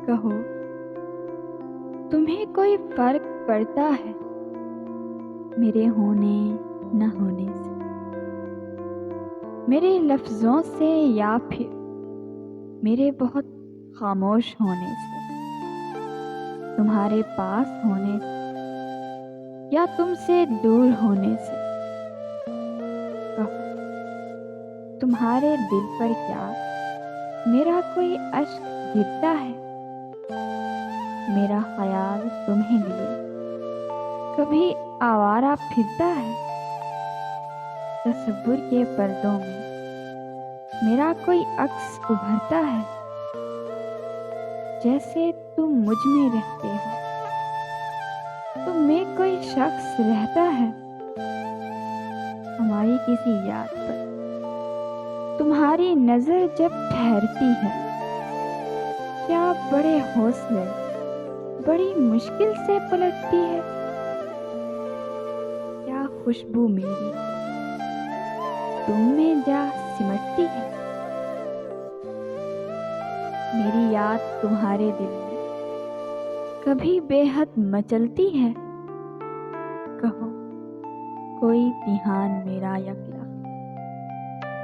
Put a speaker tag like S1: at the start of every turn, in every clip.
S1: کہو، تمہیں کوئی فرق پڑتا ہے میرے ہونے نہ ہونے سے، میرے لفظوں سے یا پھر میرے بہت خاموش ہونے سے، تمہارے پاس ہونے سے یا تم سے دور ہونے سے؟ کہو، تمہارے دل پر کیا میرا کوئی اشک گرتا ہے؟ میرا خیال تمہیں لیے کبھی آوارہ پھرتا ہے؟ تصور کے پردوں میں میرا کوئی عکس ابھرتا ہے؟ جیسے تم مجھ میں رہتے ہو تم میں کوئی شخص رہتا ہے؟ ہماری کسی یاد پر تمہاری نظر جب ٹھہرتی ہے، کیا بڑے حوصلے بڑی مشکل سے پلٹتی ہے؟ کیا خوشبو میری تم میں جا سمٹتی ہے؟ میری یاد تمہارے دل میں کبھی بے حد مچلتی ہے؟ کہو، کوئی دھیان میرا یکلا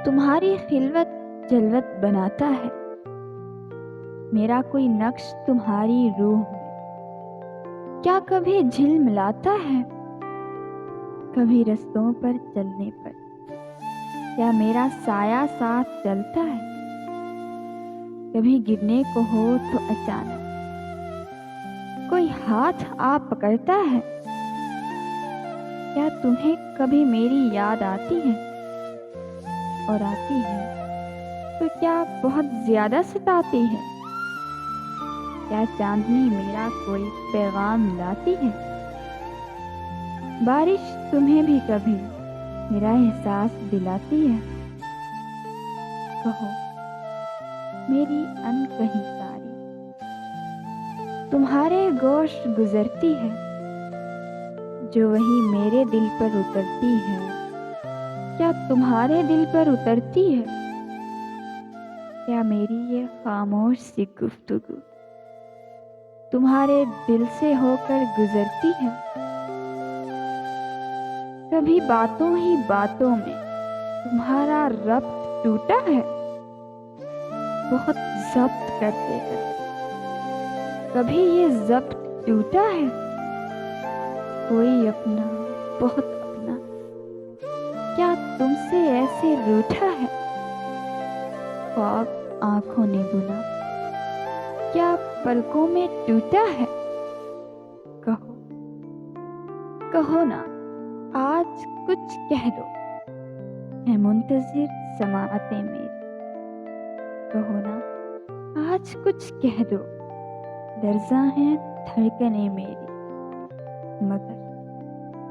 S1: تمہاری خلوت جلوت بناتا ہے؟ میرا کوئی نقش تمہاری روح میں کیا کبھی جھلملاتا ہے؟ کبھی رستوں پر چلنے پر کیا میرا سایہ ساتھ چلتا ہے؟ کبھی گرنے کو ہو تو اچانک کوئی ہاتھ آ پکڑتا ہے؟ کیا تمہیں کبھی میری یاد آتی ہے؟ اور آتی ہے تو کیا بہت زیادہ ستاتی ہے؟ کیا چاندنی میرا کوئی پیغام لاتی ہے؟ بارش تمہیں بھی کبھی میرا احساس دلاتی ہے؟ کہو، میری انکہی ساری تمہارے گوش گزرتی ہے، جو وہی میرے دل پر اترتی ہے، کیا تمہارے دل پر اترتی ہے؟ کیا میری یہ خاموش سی گفتگو تمہارے دل سے ہو کر گزرتی ہے؟ کبھی باتوں ہی باتوں میں تمہارا ربط ٹوٹا ہے؟ بہت ضبط کرتے کرتے کبھی یہ ضبط ٹوٹا ہے؟ کوئی اپنا بہت اپنا کیا تم سے ایسے روٹھا ہے؟ خواب آنکھوں نے بنا کیا پلکوں میں ٹوٹا ہے؟ کہو، کہو نا، آج کچھ کہہ دو، ہے منتظر سماعتیں میری۔ کہو نا، آج کچھ کہہ دو، لرزاں ہیں دھڑکنیں میری۔ مگر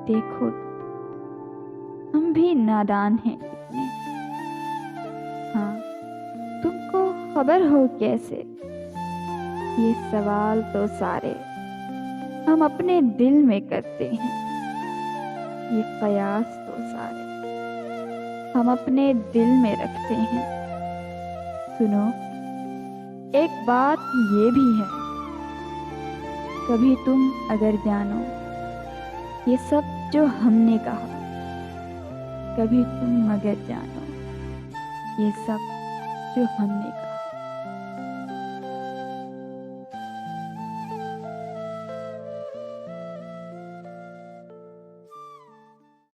S1: دیکھو ہم بھی نادان ہیں کتنے، ہاں تم کو خبر ہو کیسے؟ یہ سوال تو سارے ہم اپنے دل میں کرتے ہیں، یہ قیاس تو سارے ہم اپنے دل میں رکھتے ہیں۔ سنو، ایک بات یہ بھی ہے، کبھی تم اگر جانو یہ سب جو ہم نے کہا، کبھی تم مگر جانو یہ سب جو ہم نے کہا۔